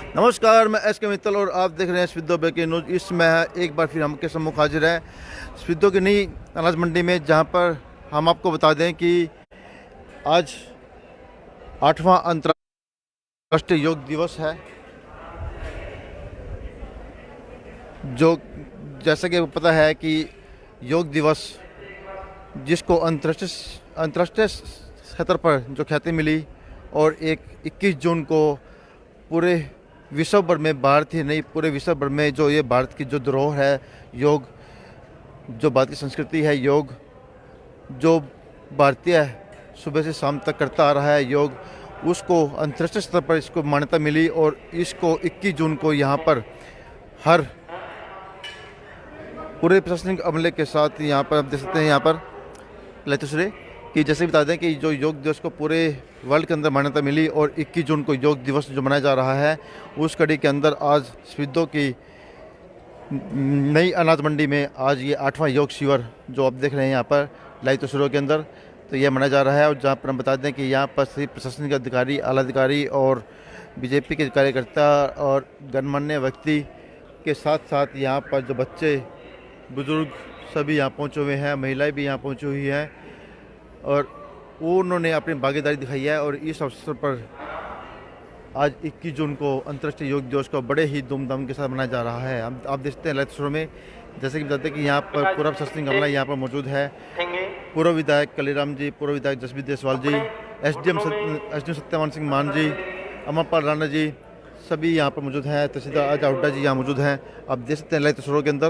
नमस्कार, मैं एस के मित्तल और आप देख रहे हैं स्विद्दो ब्रेकिंग न्यूज़। इसमें है एक बार फिर हम के सम्मुख हाजिर है स्विद्दो की नई अनाज मंडी में, जहां पर हम आपको बता दें कि आज 8वां अंतर्राष्ट्रीय योग दिवस है। जो जैसा कि पता है कि योग दिवस जिसको अंतर्राष्ट्रीय स्तर पर जो ख्याति मिली और 21 जून को पूरे विश्व भर में, भारत ही नहीं पूरे विश्व भर में, जो ये भारत की जो धरोहर है योग, जो भारत की संस्कृति है योग, जो भारतीय सुबह से शाम तक करता आ रहा है योग, उसको अंतर्राष्ट्रीय स्तर पर इसको मान्यता मिली। और इसको 21 जून को यहाँ पर हर पूरे प्रशासनिक अमले के साथ यहाँ पर आप देख सकते हैं, यहाँ पर लतुसरे कि जैसे बता दें कि जो योग दिवस को पूरे वर्ल्ड के अंदर मान्यता मिली और 21 जून को योग दिवस जो मनाया जा रहा है, उस कड़ी के अंदर आज स्विद्दो की नई अनाज मंडी में आज ये 8वां योग शिविर जो आप देख रहे हैं यहाँ पर लाइव तस्वीरों के अंदर, तो यह मनाया जा रहा है। और जहाँ पर हम बता दें कि यहाँ पर सभी प्रशासनिक अधिकारी, आला अधिकारी और बीजेपी के कार्यकर्ता और गणमान्य व्यक्ति के साथ साथ यहाँ पर जो बच्चे, बुजुर्ग सभी यहाँ पहुँचे हुए हैं, महिलाएं भी यहाँ पहुँची हुई हैं और उन्होंने अपनी भागीदारी दिखाई है। और इस अवसर पर आज 21 जून को अंतर्राष्ट्रीय योग दिवस को बड़े ही धूमधाम के साथ मनाया जा रहा है। आप देखते हैं लाइव तस्वीरों में, जैसे कि बताते हैं कि यहाँ पर पूरा प्रशासनिक अमला यहाँ पर मौजूद है। पूर्व विधायक कलीराम जी, पूर्व विधायक जसबीर देसवाल जी, एसडीएम सत्यवान सिंह मान जी, अमरपाल राणा जी, सभी यहाँ पर मौजूद हैं। तहसीलदार अजय हुड्डा जी यहाँ मौजूद हैं। आप देख सकते हैं लाइव तस्वीरों के अंदर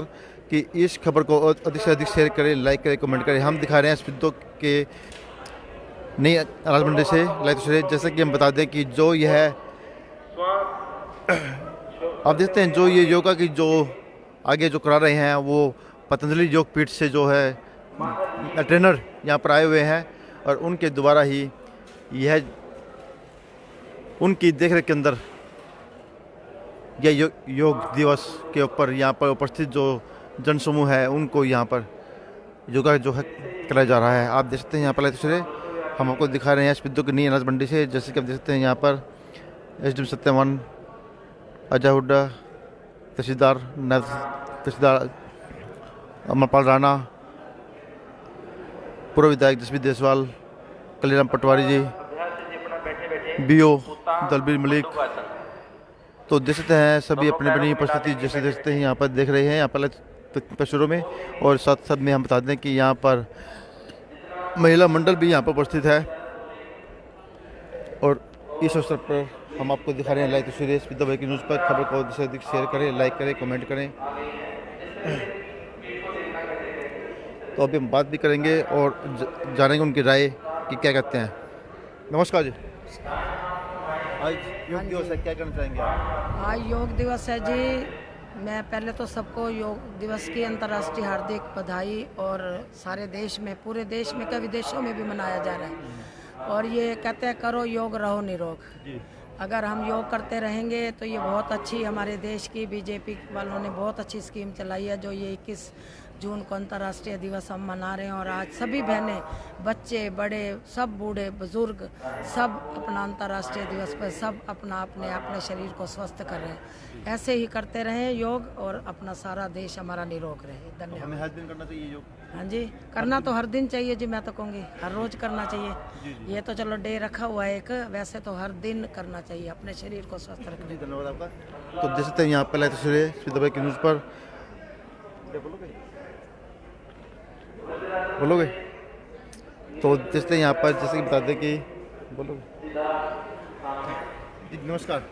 कि इस खबर को अधिक से अधिक शेयर करें, लाइक करें, कमेंट करें। हम दिखा रहे हैं स्विद्दो के नई अनाज मंडी से लाइव तस्वीरें। जैसे कि हम बता दें कि जो यह आप देखते हैं, जो ये योगा की जो आगे जो करा रहे हैं वो पतंजलि योग पीठ से जो है ट्रेनर यहाँ पर आए हुए हैं और उनके द्वारा ही यह उनकी देखरेख के अंदर यह योग दिवस के ऊपर यहाँ पर उपस्थित जो जनसमूह है उनको यहाँ पर योगा जो है कराया जा रहा है। आप देख सकते हैं यहाँ पर तस्वीरें हम आपको दिखा रहे हैं स्विद्दो की नई अनाज मंडी से। जैसे कि आप देख सकते हैं यहाँ पर एसडीएम सत्यवान, अजय हुड्डा, तहसीलदार अमरपाल राणा, पूर्व विधायक जसबीर देसवाल, कलीराम पटवारी जी, बीओ दलबीर मलिक, तो देख सकते हैं सभी अपनी अपनी उपस्थिति जैसे देखते हैं यहाँ पर देख रहे हैं यहाँ पर तस्वीरों में। और साथ साथ में हम बता दें कि यहाँ पर महिला मंडल भी यहाँ पर उपस्थित है और इस अवसर पर हम आपको दिखा रहे हैं लाइव तस्वीरें स्विद्दो ब्रेकिंग न्यूज़ पर। खबर को अधिक से अधिक शेयर करें, लाइक करें, कमेंट करें। तो अभी हम बात भी करेंगे और जानेंगे उनकी राय कि क्या कहते हैं। नमस्कार जी, आज योग दिवस है, क्या करना चाहेंगे आप? आज योग दिवस है जी। मैं पहले तो सबको योग दिवस की अंतर्राष्ट्रीय हार्दिक बधाई, और सारे देश में, पूरे देश में, कई विदेशों में भी मनाया जा रहा है। और ये कहते हैं करो योग रहो निरोग। अगर हम योग करते रहेंगे तो ये बहुत अच्छी हमारे देश की बीजेपी वालों ने बहुत अच्छी स्कीम चलाई है, जो ये 21 जून को अंतर्राष्ट्रीय दिवस हम मना रहे हैं। और आज सभी बहनें, बच्चे, बड़े, सब बूढ़े बुजुर्ग, सब अपना अंतर्राष्ट्रीय दिवस पर सब अपना अपने शरीर को स्वस्थ कर रहे हैं। ऐसे ही करते रहें योग और अपना सारा देश हमारा निरोग रहे। धन्यवाद। हमें हर दिन करना चाहिए योग? हाँ जी, करना तो हर दिन चाहिए जी। मैं तो कहूँगी हर रोज करना चाहिए। ये तो चलो डे रखा हुआ है एक, वैसे तो हर दिन करना चाहिए अपने शरीर को स्वस्थ रखने। धन्यवाद आपका। तो देख सकते हैं यहाँ पर लाइव तस्वीरें स्विद्दो ब्रेकिंग न्यूज़ पर। बोलोगे? तो जैसे यहाँ पर जैसे कि बता दें कि बोलोगे। नमस्कार।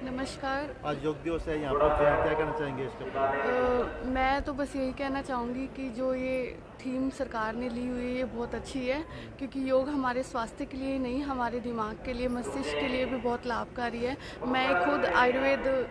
नमस्कार। आज योग दिवस है यहाँ पर, क्या कहना चाहेंगे इसके ऊपर? मैं तो बस यही कहना चाहूँगी कि जो ये थीम सरकार ने ली हुई है ये बहुत अच्छी है, क्योंकि योग हमारे स्वास्थ्य के लिए ही नहीं, हमारे दिमाग के लिए, मस्तिष्क के लिए भी बहुत लाभकारी है। मैं खुद आयुर्वेद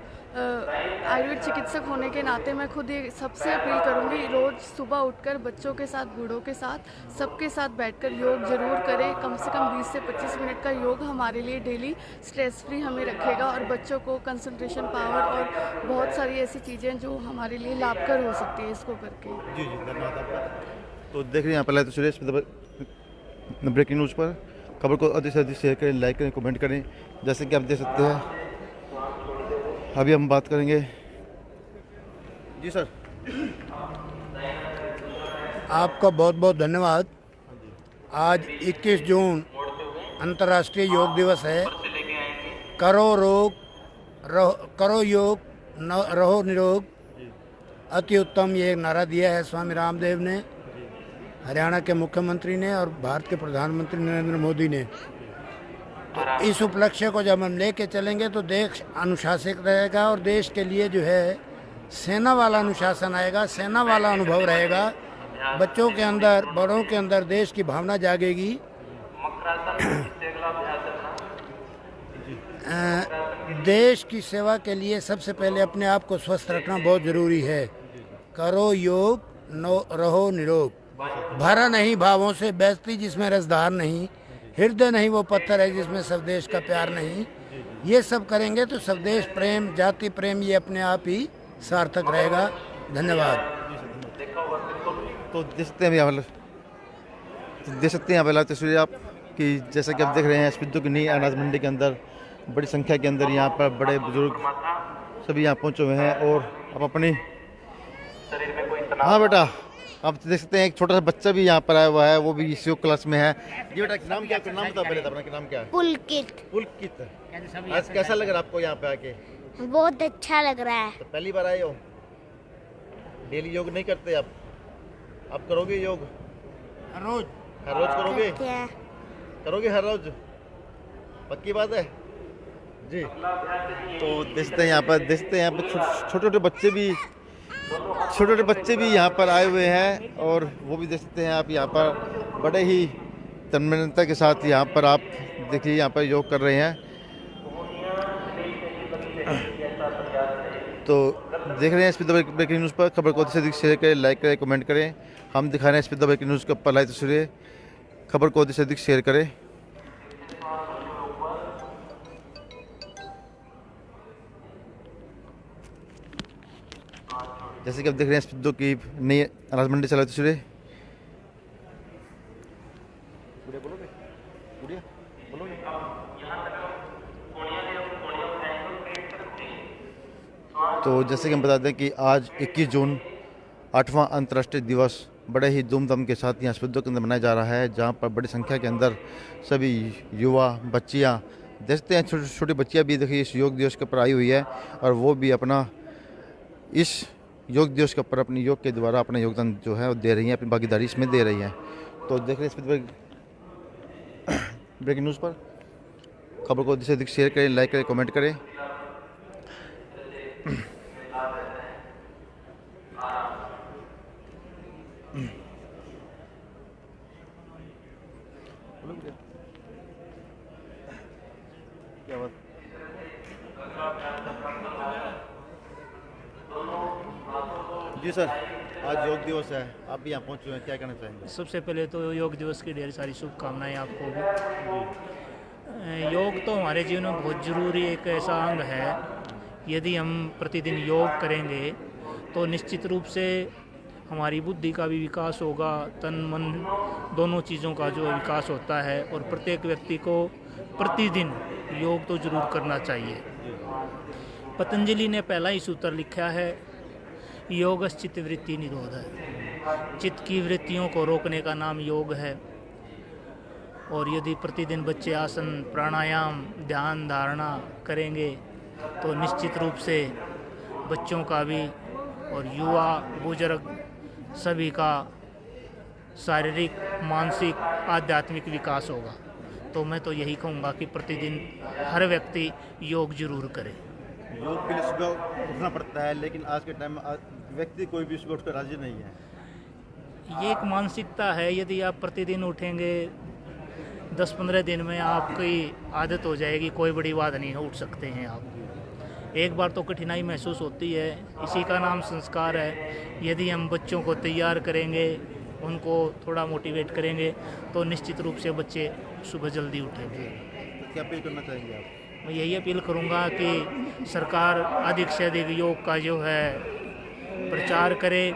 चिकित्सक होने के नाते मैं खुद ये सबसे अपील करूँगी, रोज़ सुबह उठकर बच्चों के साथ, बूढ़ों के साथ, सबके साथ बैठकर योग ज़रूर करें। कम से कम 20 से 25 मिनट का योग हमारे लिए डेली स्ट्रेस फ्री हमें रखेगा और बच्चों को कंसंट्रेशन पावर और बहुत सारी ऐसी चीज़ें जो हमारे लिए लाभकर हो सकती है इसको करके। जी जी, धन्यवाद आपका। तो देख रहे हैं यहाँ पर तो सुरेश ब्रेकिंग न्यूज़ पर। खबर को अधिक से अधिक शेयर करें, लाइक करें, कमेंट करें। जैसे कि आप देख सकते हैं अभी हम बात करेंगे। जी सर। आपका बहुत बहुत धन्यवाद। आज 21 जून अंतर्राष्ट्रीय योग दिवस है। करो योग रहो निरोग, अति उत्तम, ये एक नारा दिया है स्वामी रामदेव ने, हरियाणा के मुख्यमंत्री ने और भारत के प्रधानमंत्री नरेंद्र मोदी ने। तो इस उपलक्ष्य को जब हम लेके चलेंगे तो देश अनुशासित रहेगा और देश के लिए जो है सेना वाला अनुशासन आएगा, सेना वाला अनुभव रहेगा। बच्चों के अंदर, बड़ों के अंदर देश की भावना जागेगी। देश की सेवा के लिए सबसे पहले अपने आप को स्वस्थ रखना बहुत ज़रूरी है। करो योग रहो निरोग, भरा नहीं भावों से बेइज्जती जिसमें रसधार नहीं, हृदय नहीं वो पत्थर है जिसमें स्वदेश का प्यार नहीं। ये सब करेंगे तो स्वदेश प्रेम, जाति प्रेम ये अपने आप ही सार्थक रहेगा। धन्यवाद। तो देख सकते हैं यहाँ पर तस्वीरें आप कि जैसा कि आप देख रहे हैं स्पिद्दू की नई अनाज मंडी के अंदर बड़ी संख्या के अंदर यहाँ पर बड़े बुजुर्ग सभी यहाँ पहुँचे हुए हैं और आप अपनी, हाँ बेटा, आप देख सकते हैं एक छोटा सा बच्चा भी यहाँ पर आया हुआ है, वो भी इस योग क्लास में है। जी बेटा, नाम क्या है? नाम बताओ पहले, अपना नाम क्या है? पुलकित। पुलकित। आज कैसा लग रहा है आपको यहाँ पे आके? बहुत अच्छा लग रहा है। तो पहली बार आए हो? डेली योग नहीं करते आप करोगे योग? हर रोज करोगे? करते हैं। करोगे हर रोज? पक्की बात है जी। तो देखते हैं यहाँ पर छोटे छोटे बच्चे भी यहाँ पर आए हुए हैं और वो भी देख सकते हैं आप यहाँ पर बड़े ही तन्मयता के साथ यहाँ पर आप देखिए यहाँ पर योग कर रहे हैं। तो देख रहे हैं स्पीड ब्रेकिंग न्यूज़ पर। खबर को अधिक से अधिक शेयर करें, लाइक करें, कमेंट करें। हम दिखा रहे हैं स्पीड ब्रेकिंग न्यूज़ के ऊपर लाइव तस्वीरें। खबर को अधिक से अधिक शेयर करें। जैसे कि आप देख रहे हैं स्पिद्दू की नई अनाज मंडी चला तस्वीरें। तो जैसे कि हम बता दें कि आज 21 जून 8वां अंतर्राष्ट्रीय दिवस बड़े ही धूमधाम के साथ यहाँ स्पिद्दू के अंदर मनाया जा रहा है, जहाँ पर बड़ी संख्या के अंदर सभी युवा बच्चियाँ देखते हैं, छोटी छोटी बच्चियाँ भी देखिए इस योग दिवस के ऊपर आई हुई है और वो भी अपना इस योग दिवस के ऊपर अपनी योग के द्वारा अपना योगदान जो है वो दे रही हैं, अपनी भागीदारी इसमें दे रही हैं। तो देख रहे हैं ब्रेकिंग न्यूज़ पर। खबर को अधिक से अधिक शेयर करें, लाइक करें, कमेंट करें। क्या बात? जी सर, आज योग दिवस है, आप भी यहाँ पहुँचे हैं, क्या कहना चाहेंगे? सबसे पहले तो योग दिवस की ढेर सारी शुभकामनाएं आपको भी। योग तो हमारे जीवन में बहुत ज़रूरी एक ऐसा अंग है। यदि हम प्रतिदिन योग करेंगे तो निश्चित रूप से हमारी बुद्धि का भी विकास होगा, तन मन दोनों चीज़ों का जो विकास होता है। और प्रत्येक व्यक्ति को प्रतिदिन योग तो जरूर करना चाहिए। पतंजलि ने पहला ही सूत्र लिखा है, योगस् चित्त वृत्ति निरोध है। चित्त की वृत्तियों को रोकने का नाम योग है। और यदि प्रतिदिन बच्चे आसन, प्राणायाम, ध्यान, धारणा करेंगे तो निश्चित रूप से बच्चों का भी और युवा, बुजुर्ग सभी का शारीरिक, मानसिक, आध्यात्मिक विकास होगा। तो मैं तो यही कहूँगा कि प्रतिदिन हर व्यक्ति योग जरूर करे। योग के लिए सुबह उठना पड़ता है, लेकिन आज के टाइम में व्यक्ति कोई भी सुबह उठकर राजी नहीं है। ये एक मानसिकता है। यदि आप प्रतिदिन उठेंगे 10-15 दिन में आपकी आदत हो जाएगी, कोई बड़ी बात नहीं है, उठ सकते हैं आप। एक बार तो कठिनाई महसूस होती है, इसी का नाम संस्कार है। यदि हम बच्चों को तैयार करेंगे, उनको थोड़ा मोटिवेट करेंगे तो निश्चित रूप से बच्चे सुबह जल्दी उठेंगे। तो क्या अपील करना चाहेंगे आप? मैं यही अपील करूंगा कि सरकार अधिक से अधिक योग का जो है प्रचार करे।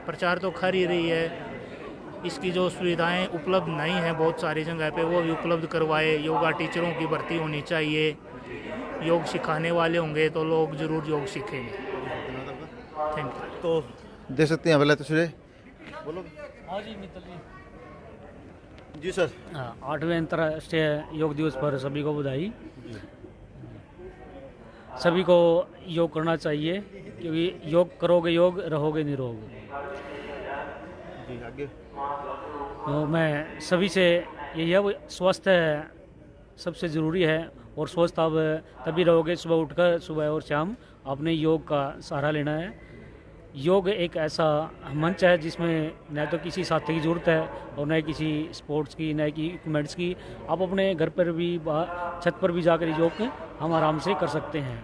प्रचार तो कर ही रही है, इसकी जो सुविधाएं उपलब्ध नहीं हैं बहुत सारी जगह पे, वो भी उपलब्ध करवाए। योगा टीचरों की भर्ती होनी चाहिए योग सिखाने वाले होंगे तो लोग ज़रूर योग सीखेंगे। Thank you. तो देख सकते हैं पहले तस्वीरें, बोलो। हाँ जी मित्तल जी। जी सर। 8वें अंतर्राष्ट्रीय योग दिवस पर सभी को बधाई। सभी को योग करना चाहिए क्योंकि योग करोगे योग रहोगे निरोग। जी आगे। तो मैं सभी से यही है, वो स्वस्थ सबसे ज़रूरी है और स्वस्थ आप तभी रहोगे सुबह उठकर, सुबह और शाम आपने योग का सहारा लेना है। योग एक ऐसा मंच है जिसमें न तो किसी साथी की ज़रूरत है और न किसी स्पोर्ट्स की, न कि इक्विपमेंट्स की। आप अपने घर पर भी छत पर भी जाकर योग हम आराम से कर सकते हैं।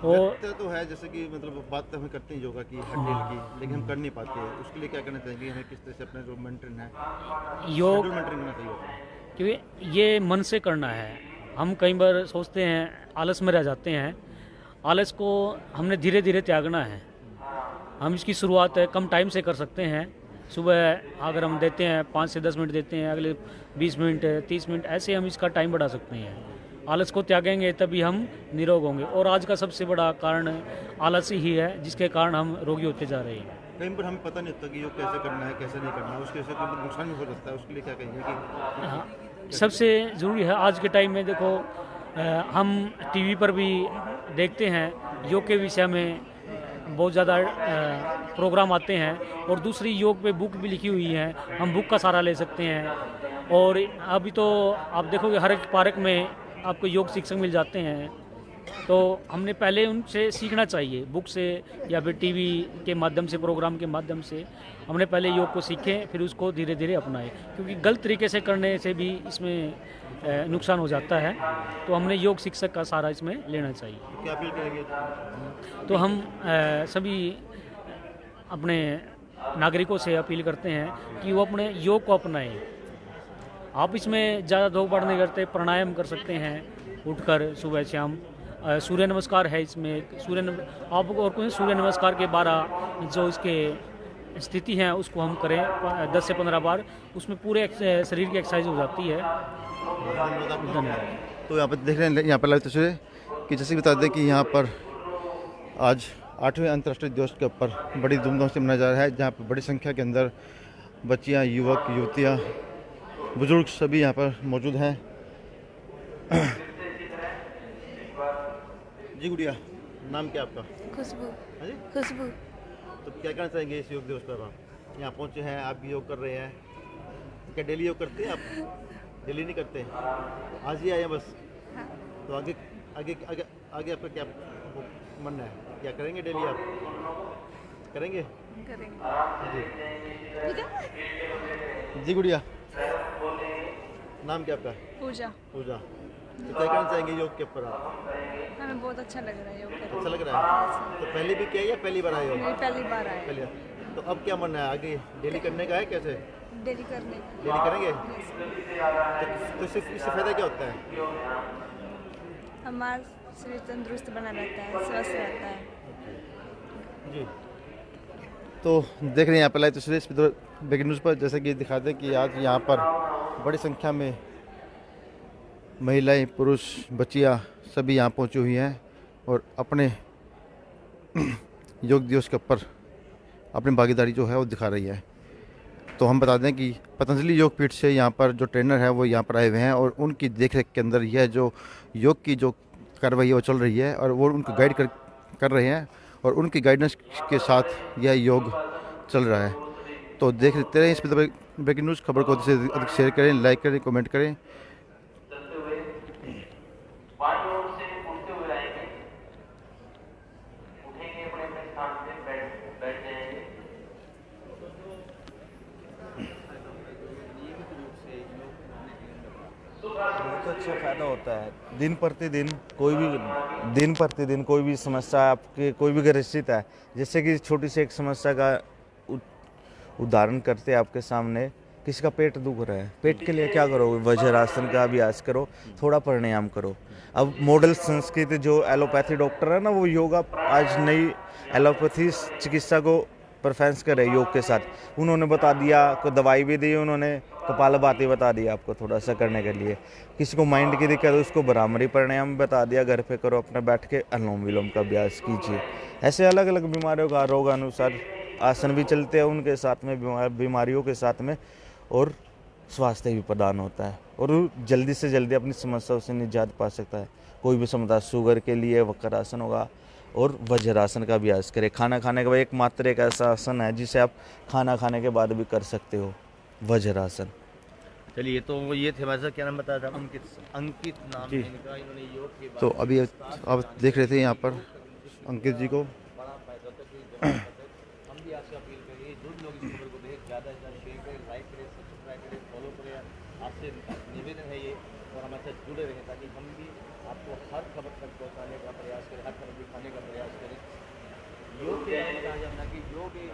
और तो है जैसे कि मतलब बात तो हम करते हैं योगा की, हड्डी की, लेकिन हम कर नहीं पाते हैं। उसके लिए क्या करना चाहिए हमें, किस तरह से अपना जो मेंटेन है योग मेंटेन करना चाहिए? क्योंकि ये मन से करना है। हम कई बार सोचते हैं, आलस में रह जाते हैं। आलस को हमने धीरे धीरे त्यागना है। हम इसकी शुरुआत कम टाइम से कर सकते हैं। सुबह अगर हम देते हैं 5 से 10 मिनट देते हैं, अगले 20 मिनट 30 मिनट, ऐसे हम इसका टाइम बढ़ा सकते हैं। आलस को त्यागेंगे तभी हम निरोग होंगे। और आज का सबसे बड़ा कारण आलस ही है जिसके कारण हम रोगी होते जा रहे हैं। कहीं पर हमें पता नहीं होता कि योग कैसे करना है, कैसे नहीं करना है, उसके से कोई नुकसान भी हो सकता है। उसके लिए क्या कहेंगे कि हाँ, सबसे ज़रूरी है आज के टाइम में। देखो हम टीवी पर भी देखते हैं योग के विषय में बहुत ज़्यादा प्रोग्राम आते हैं और दूसरी योग पे बुक भी लिखी हुई है, हम बुक का सहारा ले सकते हैं। और अभी तो आप देखोगे हर एक पार्क में आपको योग शिक्षक मिल जाते हैं। तो हमने पहले उनसे सीखना चाहिए, बुक से या फिर टीवी के माध्यम से, प्रोग्राम के माध्यम से। हमने पहले योग को सीखें, फिर उसको धीरे धीरे अपनाएं, क्योंकि गलत तरीके से करने से भी इसमें नुकसान हो जाता है। तो हमने योग शिक्षक का सहारा इसमें लेना चाहिए। क्या अपील करेंगे? तो हम सभी अपने नागरिकों से अपील करते हैं कि वो अपने योग को अपनाएं। आप इसमें ज़्यादा दौड़ नहीं करते, प्राणायाम कर सकते हैं उठकर सुबह शाम। सूर्य नमस्कार है इसमें, आप और कोई सूर्य नमस्कार के 12 जो इसके स्थिति हैं उसको हम करें 10 से 15 बार, उसमें पूरे शरीर की एक्सरसाइज हो जाती है। धन्यवाद। तो यहाँ पर देख रहे हैं, यहाँ पर लाइव तस्वीरें कि जैसे कि बता दें कि यहाँ पर आज 8वें अंतर्राष्ट्रीय दिवस के ऊपर बड़ी धूमधाम से मनाया जा रहा है, जहाँ पर बड़ी संख्या के अंदर बच्चियाँ, युवक, युवतियाँ, बुजुर्ग सभी यहाँ पर मौजूद हैं। जी गुड़िया, नाम क्या आपका? खुशबू। हाँ जी? खुशबू। तो क्या कहना चाहेंगे इस योग दिवस पर? आप यहाँ पहुँचे हैं, आप भी योग कर रहे हैं। क्या डेली योग करते हैं आप? डेली नहीं करते, आज ही आए हैं बस? हाँ। तो आगे आगे आगे आगे आपका क्या मन है? क्या करेंगे डेली आप? करेंगे? करेंगे। जी जी गुड़िया, नाम क्या आपका? पूजा। पूजा। तो क्या कहना चाहेंगे योग के ऊपर आप? हमें बहुत अच्छा लग रहा है योग करके। अच्छा लग रहा है? तो पहले भी किया या पहली बार आए हो? मेरी पहली बार आए। पहले। तो अब क्या मन है आगे डेली करने का है? कैसे डेली करने। डेली करेंगे? तो इससे फायदा क्या होता है? हमारा शरीर तंदुरुस्त बना रहता है, स्वस्थ रहता है। जी। तो देख रहे हैं यहाँ पर लाइव तस्वीरें ब्रेकिंग न्यूज़ पर, जैसे कि दिखाते हैं कि आज यहाँ पर बड़ी संख्या में महिलाएं, पुरुष, बच्चियाँ सभी यहाँ पहुँची हुई हैं और अपने योग दिवस के ऊपर अपनी भागीदारी जो है वो दिखा रही है। तो हम बता दें कि पतंजलि योग पीठ से यहाँ पर जो ट्रेनर है वो यहाँ पर आए हुए हैं और उनकी देखरेख के अंदर यह जो योग की जो कार्रवाई है वो चल रही है और वो उनको गाइड कर रहे हैं और उनकी गाइडेंस के साथ यह योग चल रहा है। तो देख लेते रहे इस पर ब्रेकिंग न्यूज़। खबर को अधिक से अधिक शेयर करें, लाइक करें, कमेंट करें। बहुत अच्छा फ़ायदा होता है। दिन प्रतिदिन कोई भी समस्या आपके कोई भी ग्रसित है, जैसे कि छोटी सी एक समस्या का उदाहरण करते हैं आपके सामने। किसी का पेट दुख रहा है, पेट के लिए क्या करो? वज्रासन का अभ्यास करो, थोड़ा प्राणायाम करो। अब मॉडल संस्कृति जो एलोपैथी डॉक्टर है ना, वो योगा आज नई एलोपैथी चिकित्सा को प्रेफरेंस कर रहे योग के साथ। उन्होंने बता दिया, को दवाई भी दी उन्होंने कपालभाति बता दी आपको थोड़ा सा करने के लिए। किसी को माइंड की दिक्कत है उसको भ्रामरी प्राणायाम बता दिया, घर पे करो अपना बैठ के अनुलोम विलोम का अभ्यास कीजिए। ऐसे अलग अलग बीमारियों का रोग अनुसार आसन भी चलते हैं, उनके साथ में बीमारियों के साथ में, और स्वास्थ्य भी प्रदान होता है और जल्दी से जल्दी अपनी समस्याओं से निजात पा सकता है। कोई भी समस्या, शुगर के लिए वक्रासन होगा और वज्रासन का अभ्यास करें। खाना खाने के बाद एकमात्र एक ऐसा आसन है जिसे आप खाना खाने के बाद भी कर सकते हो, वज्रासन। चलिए, तो ये थे भाई साहब, क्या नाम बताया था? अंकित नाम है इनका। इन्होंने योग के तो अभी आप देख रहे थे यहाँ पर अंकित जी को। हम भी आपसे अपील करिए, जो लोग इस खबर को देखें, ज़्यादा से ज़्यादा शेयर करें, लाइक करें, सब्सक्राइब करें, फॉलो करें। आपसे निवेदन है ये, और हमारे साथ जुड़े रहें ताकि हम भी आपको हर खबर तक पहुँचाने का प्रयास करें, हर खबर दिखाने का प्रयास करें। योग के बारे में कहा जाना कि योग एक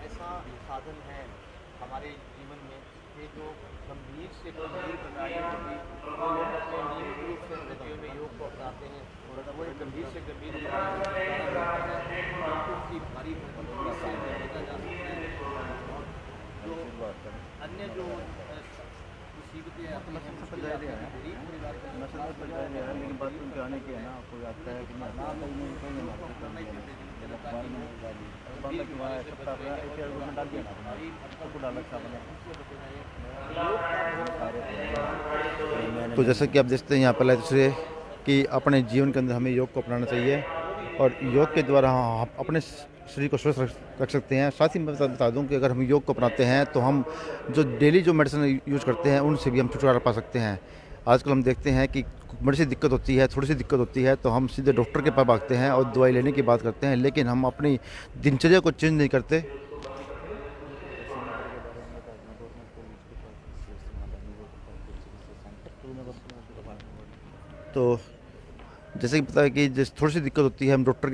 ऐसा साधन है हमारे जीवन में कि जो गंभीर से गंभीर बीमारियों को भी वो लोग अपने नियमित रूप से स्थितियों में योग को अपनाते हैं, और अगर वो एक गंभीर से गंभीर बीमारी भारी से बचा जा सकता है। और जो अन्य जो मुसीबतें आती हैं, गरीब परिवार का लेकिन बात उनके आने की है ना, आपको लगता है कि तो जैसा कि आप देखते हैं यहाँ पर दूसरे कि अपने जीवन के अंदर हमें योग को अपनाना चाहिए, और योग के द्वारा हम अपने शरीर को स्वस्थ रख सकते हैं। साथ ही मैं बता दूं कि अगर हम योग को अपनाते हैं तो हम जो डेली जो मेडिसिन यूज करते हैं उनसे भी हम छुटकारा पा सकते हैं। आजकल हम देखते हैं कि बड़ी सी दिक्कत होती है, थोड़ी सी दिक्कत होती है तो हम सीधे डॉक्टर के पास भागते हैं और दवाई लेने की बात करते हैं, लेकिन हम अपनी दिनचर्या को चेंज नहीं करते। तो जैसे कि पता है कि जिस थोड़ी सी दिक्कत होती है हम डॉक्टर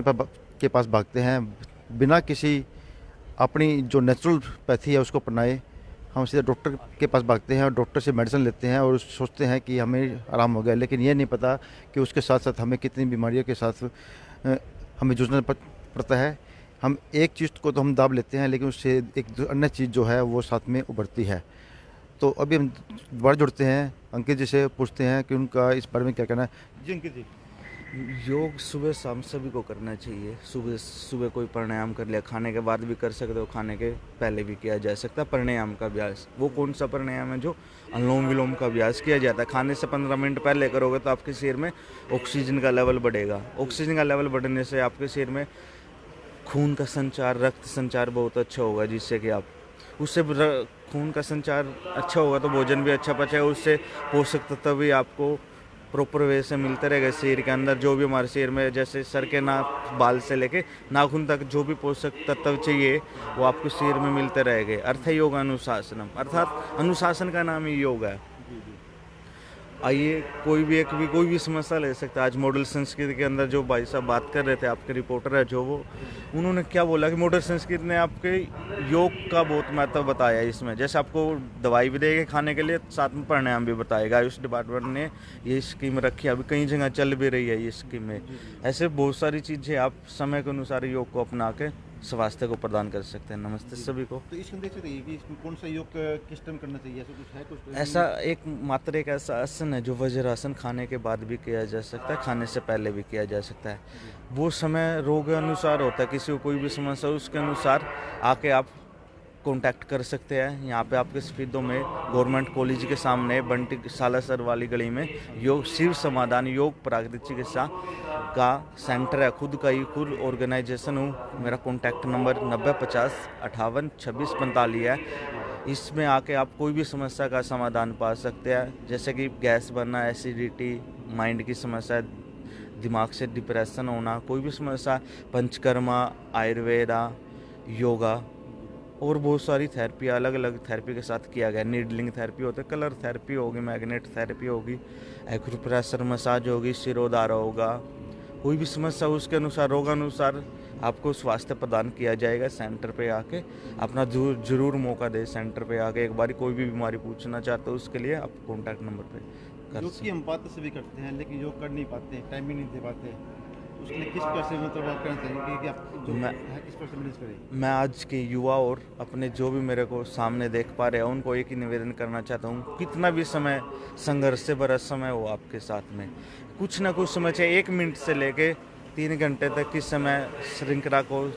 के पास भागते हैं, बिना किसी अपनी जो नेचुरल पैथी है उसको अपनाए हम सीधे डॉक्टर के पास भागते हैं और डॉक्टर से मेडिसिन लेते हैं और सोचते हैं कि हमें आराम हो गया, लेकिन ये नहीं पता कि उसके साथ साथ हमें कितनी बीमारियों के साथ हमें जूझना पड़ता है। हम एक चीज़ को तो हम दाब लेते हैं, लेकिन उससे एक अन्य चीज़ जो है वो साथ में उभरती है। तो अभी हम दोबारा जुड़ते हैं, अंकित जी से पूछते हैं कि उनका इस बारे में क्या कहना है। जी अंकित जी, योग सुबह शाम सभी को करना चाहिए। सुबह सुबह कोई प्राणायाम कर लिया, खाने के बाद भी कर सकते हो, खाने के पहले भी किया जा सकता है प्राणायाम का अभ्यास। वो कौन सा प्राणायाम है? जो अनुलोम विलोम का अभ्यास किया जाता है। खाने से 15 मिनट पहले करोगे तो आपके शरीर में ऑक्सीजन का लेवल बढ़ेगा। ऑक्सीजन का लेवल बढ़ने से आपके शरीर में खून का संचार, रक्त संचार बहुत अच्छा होगा, जिससे कि आप उससे खून का संचार अच्छा होगा तो भोजन भी अच्छा पचेगा, उससे पोषक तत्व भी आपको प्रॉपर वे से मिलते रहेगा शरीर के अंदर। जो भी हमारे शरीर में, जैसे सर के बाल से लेके नाखून तक जो भी पोषक तत्व चाहिए वो आपको शरीर में मिलते रहेंगे। अर्थ योग अनुशासनम, अर्थात अनुशासन का नाम ही योग है। आइए, कोई भी समस्या ले सकता है। आज मॉडल संस्कृति के अंदर जो भाई साहब बात कर रहे थे, आपके रिपोर्टर है जो, वो उन्होंने क्या बोला कि मॉडल संस्कृति ने आपके योग का बहुत महत्व बताया इसमें। जैसे आपको दवाई भी देगा खाने के लिए, साथ में प्राणायाम भी बताएगा। आयुष डिपार्टमेंट ने ये स्कीम रखी है, अभी कई जगह चल भी रही है ये स्कीम में। ऐसे बहुत सारी चीज़ें आप समय के अनुसार योग को अपना के स्वास्थ्य को प्रदान कर सकते हैं। नमस्ते सभी को। तो इसमें देख सकते हैं कि इसमें कौन सा योग किस टाइम करना चाहिए, ऐसा कुछ है? कुछ ऐसा एक ऐसा आसन है जो वज्रासन खाने के बाद भी किया जा सकता है, खाने से पहले भी किया जा सकता है। वो समय रोग के अनुसार होता है, किसी को कोई भी समस्या हो उसके अनुसार आके आप कांटेक्ट कर सकते हैं। यहाँ पे आपके सफीदों में गवर्नमेंट कॉलेज के सामने बंटी सालासर वाली गली में योग शिव समाधान योग प्राकृतिक चिकित्सा का सेंटर है। खुद का ही खुद ऑर्गेनाइजेशन हूँ। मेरा कॉन्टैक्ट नंबर 9050 58 26 45 है। इसमें आके आप कोई भी समस्या का समाधान पा सकते हैं, जैसे कि गैस बनना, एसिडिटी, माइंड की समस्या, दिमाग से डिप्रेशन होना, कोई भी समस्या, पंचकर्मा, आयुर्वेदा, योगा और बहुत सारी थेरेपी अलग अलग थेरेपी के साथ किया गया। नीडलिंग थेरेपी होती है, कलर थेरेपी होगी, मैग्नेट थेरेपी होगी, एक्यूप्रेशर मसाज होगी, सिरोधारा होगा। कोई भी समस्या उसके अनुसार रोगानुसार आपको स्वास्थ्य प्रदान किया जाएगा। सेंटर पे आके अपना जरूर मौका दे। सेंटर पे आके एक बार कोई भी बीमारी पूछना चाहते हो उसके लिए आप कॉन्टैक्ट नंबर पे कर सकते हैं। योग की हम बात से भी करते हैं लेकिन योग कर नहीं पाते, टाइम ही नहीं दे पाते। उसके लिए किस प्रकार से मतलब आप कहना चाहेंगे कि आप जो मैं- है किस प्रकार से मैनेज करें? मैं आज के युवा और अपने जो भी मेरे को सामने देख पा रहे हैं उनको एक ही निवेदन करना चाहता हूँ, कितना भी समय संघर्ष से भरा समय हो आपके साथ में, कुछ ना कुछ समय, चाहे 1 मिनट से लेके 3 घंटे तक की समय श्रृंखला को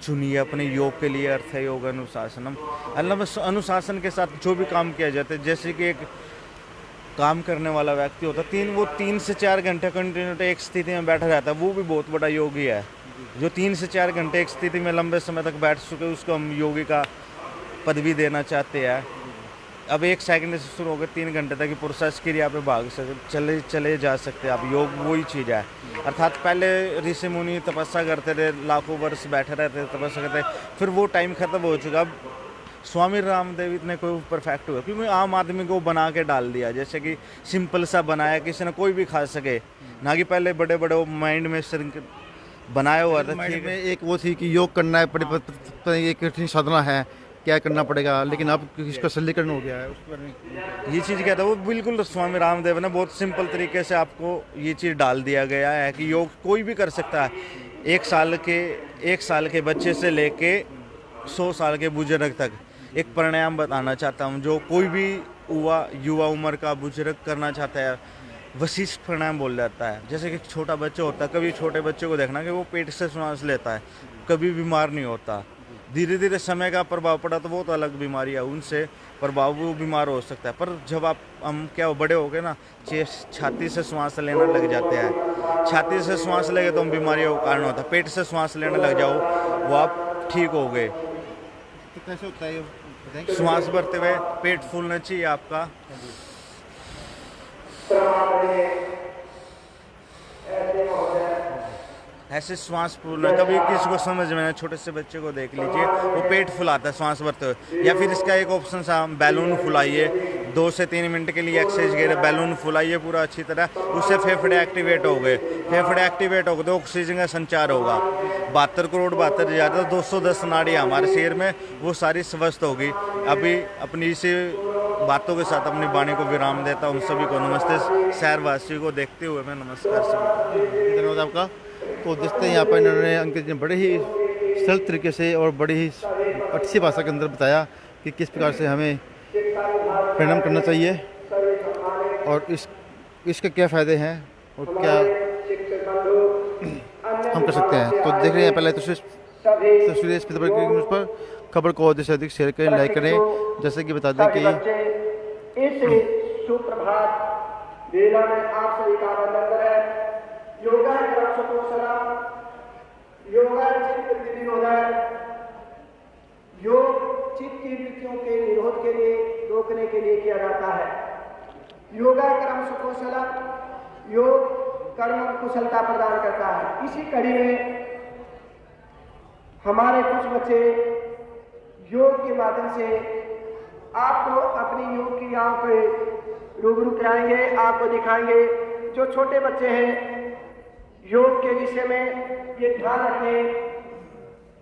चुनिए अपने योग के लिए। अर्थ है योग अनुशासनम। अनुशासन के साथ जो भी काम किया जाता है, जैसे कि एक काम करने वाला व्यक्ति होता है, वो 3 से 4 घंटे कंटिन्यू एक स्थिति में बैठा रहता है, वो भी बहुत बड़ा योगी है। जो 3 से 4 घंटे एक स्थिति में लंबे समय तक बैठ चुके, उसको हम योगी का पदवी देना चाहते हैं। अब 1 सेकंड से शुरू होकर 3 घंटे तक की प्रोसेस क्रिया पे भाग सकते, चले जा सकते हैं आप। योग वही चीज़ है। अर्थात पहले ऋषि मुनि तपस्या करते थे, लाखों वर्ष बैठे रहते थे, तपस्या करते, फिर वो टाइम खत्म हो चुका। अब स्वामी रामदेव इतने कोई परफेक्ट हुआ, क्योंकि आम आदमी को बना के डाल दिया, जैसे कि सिंपल सा बनाया, किसी ने कोई भी खा सके ना, कि पहले बड़े बड़े माइंड में बनाया हुआ था। माइंड में एक वो थी कि योग करना है, एक कठिन साधना है, क्या करना पड़ेगा, लेकिन अब इसका सरलीकरण हो गया है। उसके बारे में ये चीज़ क्या था, वो बिल्कुल स्वामी रामदेव ने बहुत सिंपल तरीके से आपको ये चीज़ डाल दिया गया है कि योग कोई भी कर सकता है। 1 साल के बच्चे से लेके 100 साल के बुजुर्ग तक एक प्राणायाम बताना चाहता हूँ, जो कोई भी युवा उम्र का बुजुर्ग करना चाहता है। वशिष्ठ प्राणायाम बोल जाता है। जैसे कि छोटा बच्चा होता है, कभी छोटे बच्चे को देखना कि वो पेट से सांस लेता है, कभी बीमार नहीं होता। धीरे धीरे समय का प्रभाव पड़ा तो बहुत अलग बीमारी है, उनसे प्रभाव वो बीमार हो सकता है। पर जब हम क्या बड़े हो गए ना, छाती से श्वास लेना लग जाते हैं, छाती से श्वास लेंगे तो हम बीमारियों का कारण होता है। पेट से श्वास लेने लग जाओ, वो आप ठीक हो गए। तो कैसे होता है ये? श्वास भरते हुए पेट फूलना चाहिए आपका। ऐसे श्वास फूलना, कभी किसी को समझ में, छोटे से बच्चे को देख लीजिए, वो पेट फुलाता है श्वास भरते हुए। या फिर इसका एक ऑप्शन सा, बैलून फुलाइए, 2 से 3 मिनट के लिए एक्सरसाइज करिए, बैलून फुलाइए पूरा अच्छी तरह, उससे फेफड़े एक्टिवेट हो गए। फेफड़े एक्टिवेट हो गए तो ऑक्सीजन का संचार होगा। 72 करोड़ 72 ज़्यादा 210 नाड़ियाँ हमारे शरीर में, वो सारी स्वस्थ होगी। अभी अपनी इसी बातों के साथ अपनी वाणी को विराम देता हूँ। सभी को नमस्ते। शहरवासियों को देखते हुए मैं नमस्कार सभी। धन्यवाद आपका। तो देखते हैं यहाँ पर इन्होंने अंकित ने बड़े ही सरल तरीके से और बड़ी ही अच्छी भाषा के अंदर बताया कि किस प्रकार से हमें परिणाम करना चाहिए और इसके क्या फ़ायदे हैं और क्या हम कर सकते हैं। तो देख रहे हैं पहले तस्वीरें इस पर खबर को अधिक से अधिक शेयर करें, लाइक करें। जैसे कि बता दें कि इस सुप्रभात वेला में आप सभी का वंदन है। योगा योगा चित्त विनोदय, योग चित्त की वृत्तियों के निरोध के लिए, रोकने के लिए किया जाता है। योगा कर्म सुकौशलम, योग कर्म कुशलता प्रदान करता है। इसी कड़ी में हमारे कुछ बच्चे योग के माध्यम से आपको अपनी योग की यहाँ पे रूबरू कराएंगे, आपको दिखाएंगे। जो छोटे बच्चे हैं, योग के विषय में ये ध्यान रखें,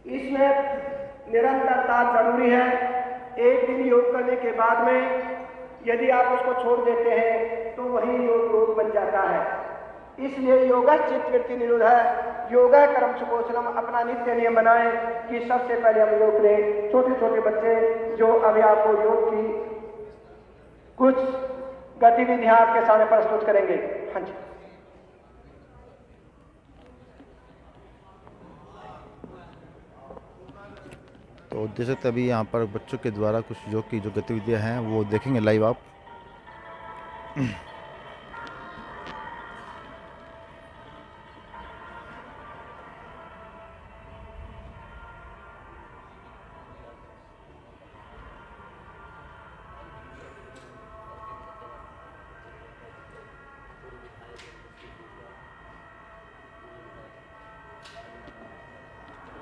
इसमें निरंतरता जरूरी है। एक दिन योग करने के बाद में यदि आप उसको छोड़ देते हैं तो वही योग रोग बन जाता है। इसलिए योगा चित्त वृत्ति निरोध है। योगा कर्म सुकौशलम अपना नित्य नियम बनाएं कि सबसे पहले हम योग करें। छोटे छोटे बच्चे जो अभी आपको योग की कुछ गतिविधियां आपके सामने प्रस्तुत करेंगे। हाँ जी। तो जैसे तभी यहाँ पर बच्चों के द्वारा कुछ योग की जो गतिविधियाँ हैं वो देखेंगे लाइव आप।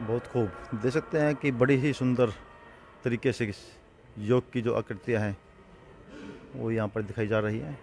बहुत खूब देख सकते हैं कि बड़ी ही सुंदर तरीके से योग की जो आकृतियाँ हैं वो यहाँ पर दिखाई जा रही हैं।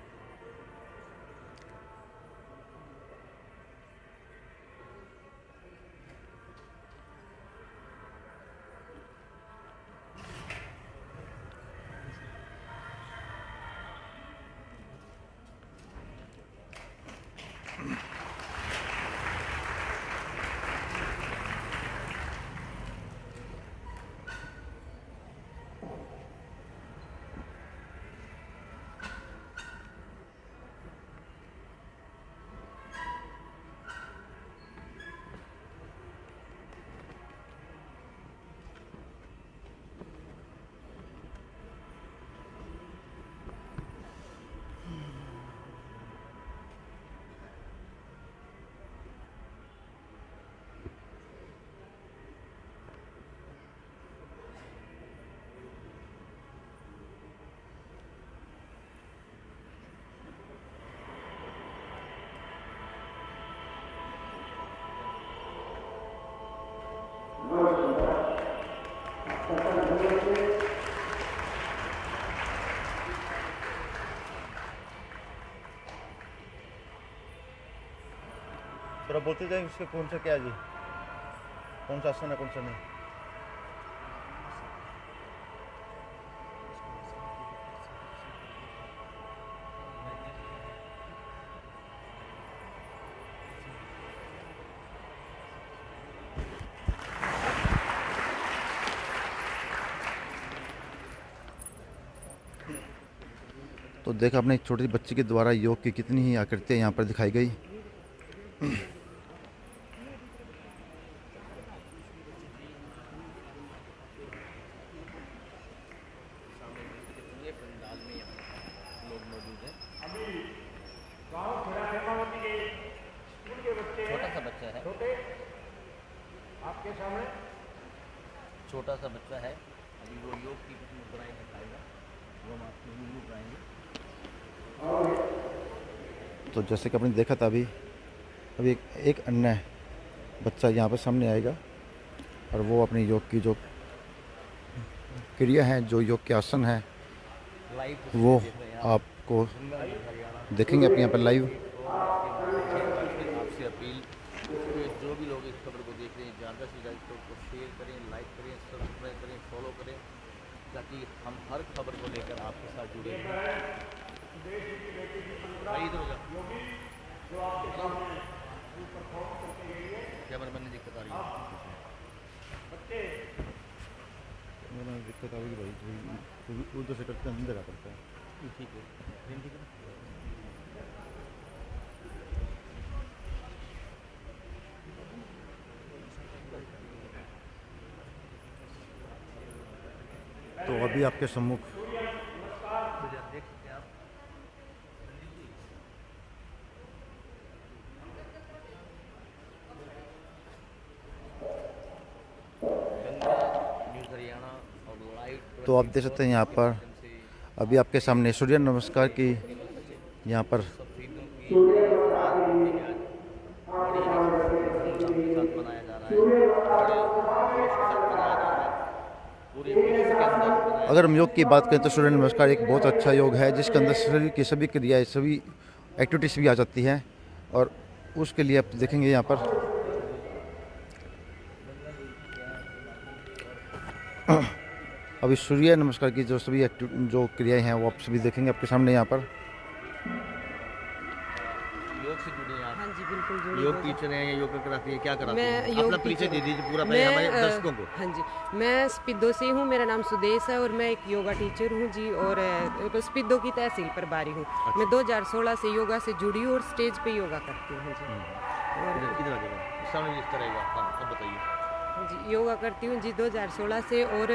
थोड़ा बोलते जाएंगे उसके कौन सा क्या जी, कौन सा आसन है कौन सा नहीं। तो देखा अपने एक छोटी बच्ची के द्वारा योग की कितनी ही आकृतियाँ यहाँ पर दिखाई गई। छोटा सा बच्चा है, आपके सामने छोटा सा बच्चा है, अभी वो योग की कुछ मुद्राएं दिखाएगा, वो हम आपको रूबरू कराएंगे। तो जैसे कि आपने देखा था अभी एक अन्य बच्चा यहाँ पर सामने आएगा और वो अपनी योग की जो क्रिया है, जो योग के आसन है, वो आपको देखेंगे अपने यहाँ पर लाइव। आपसे अपील कि जो भी लोग इस खबर को देख रहे हैं ज़्यादा से ज़्यादा इसको शेयर करें, लाइक करें, सब्सक्राइब करें, फॉलो करें, ताकि हम हर खबर को लेकर आपके साथ जुड़े रहें। कैमरामैन ने दिक्कत आ रही है, दिक्कत आ रही है भाई, उधर से करते हैं अंदर आ पड़ता है। ठीक है। तो अभी आपके सम्मुख तो आप देख सकते हैं यहाँ पर अभी आपके सामने सूर्य नमस्कार की यहाँ पर अगर हम योग की बात करें तो सूर्य नमस्कार एक बहुत अच्छा योग है जिसके अंदर शरीर की सभी क्रियाएं, सभी एक्टिविटीज़ भी आ जाती हैं और उसके लिए आप देखेंगे यहाँ पर अभी सूर्य नमस्कार की जो सभी जो क्रियाएं हैं वो आप सभी देखेंगे आपके सामने यहाँ पर। योग से जुड़े हैं आप? हाँ जी बिल्कुल जुड़े। योग टीचर हैं या योगा कराती हैं, क्या कराती हैं? मैं अपना परिचय दे दीजिए पूरा पहले हमारे दर्शकों को। हाँ जी, मैं स्पिद्दो से हूँ, मेरा नाम सुदेश है और मैं एक योगा टीचर हूँ जी और स्पिद्दो की तहसील प्रभारी हूँ। मैं 2016 से योगा से जुड़ी हूँ और स्टेज पे योगा करती हूँ जी। सामने जिस तरह अब बताइए। जी योगा करती हूँ जी 2016 से और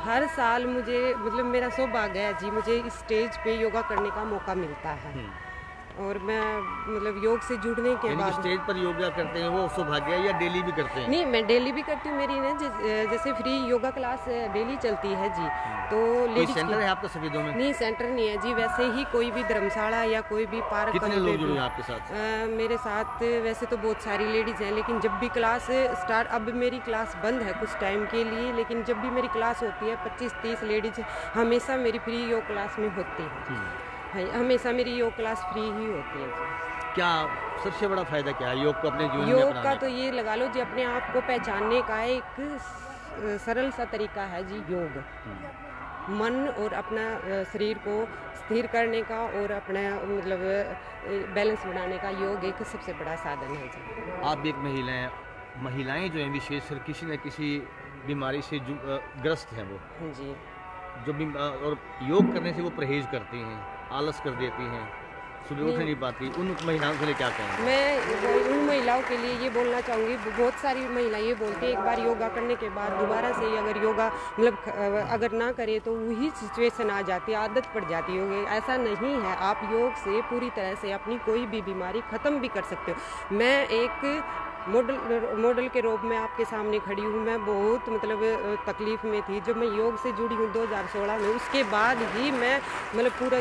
हर साल मुझे मतलब मेरा सौभाग्य है जी, मुझे इस स्टेज पे योगा करने का मौका मिलता है और मैं मतलब योग से जुड़ने के बाद स्टेज पर योगा करते हैं वो सौभाग्य है या डेली भी करते हैं? नहीं, मैं डेली भी करती हूँ। मेरी ना जैसे फ्री योगा क्लास डेली चलती है जी। तो लेडीज सेंटर है आपका सफेदों में? नहीं, सेंटर नहीं है जी, वैसे ही कोई भी धर्मशाला या कोई भी पार्क। कितने लोग जुड़े हैं आपके साथ? मेरे साथ वैसे तो बहुत सारी लेडीज हैं, लेकिन जब भी क्लास स्टार्ट, अब मेरी क्लास बंद है कुछ टाइम के लिए, लेकिन जब भी मेरी क्लास होती है 25-30 लेडीज हमेशा मेरी फ्री योग क्लास में होती है। हमेशा मेरी योग क्लास फ्री ही होती है जी। क्या सबसे बड़ा फायदा क्या है योग को अपने जीवन में योग का? तो ये लगा लो जी, अपने आप को पहचानने का एक सरल सा तरीका है जी योग। मन और अपना शरीर को स्थिर करने का और अपना मतलब बैलेंस बनाने का योग एक सबसे बड़ा साधन है जी। आप एक महिलाएं जो हैं विशेषकर किसी न किसी बीमारी से ग्रस्त हैं, वो जी जो और योग करने से वो परहेज करती हैं, आलस कर देती हैं, सुबह उठ नहीं पाती, उन महिलाओं के लिए क्या कहें? मैं उन महिलाओं के लिए ये बोलना चाहूँगी, बहुत सारी महिलाएं ये बोलती हैं एक बार योगा करने के बाद दोबारा से अगर योगा मतलब अगर ना करे तो वही सिचुएशन आ जाती है, आदत पड़ जाती है। ऐसा नहीं है, आप योग से पूरी तरह से अपनी कोई भी बीमारी ख़त्म भी कर सकते हो। मैं एक मॉडल के रूप में आपके सामने खड़ी हूँ। मैं बहुत मतलब तकलीफ़ में थी जब मैं योग से जुड़ी हूँ 2016 में, उसके बाद ही मैं मतलब पूरा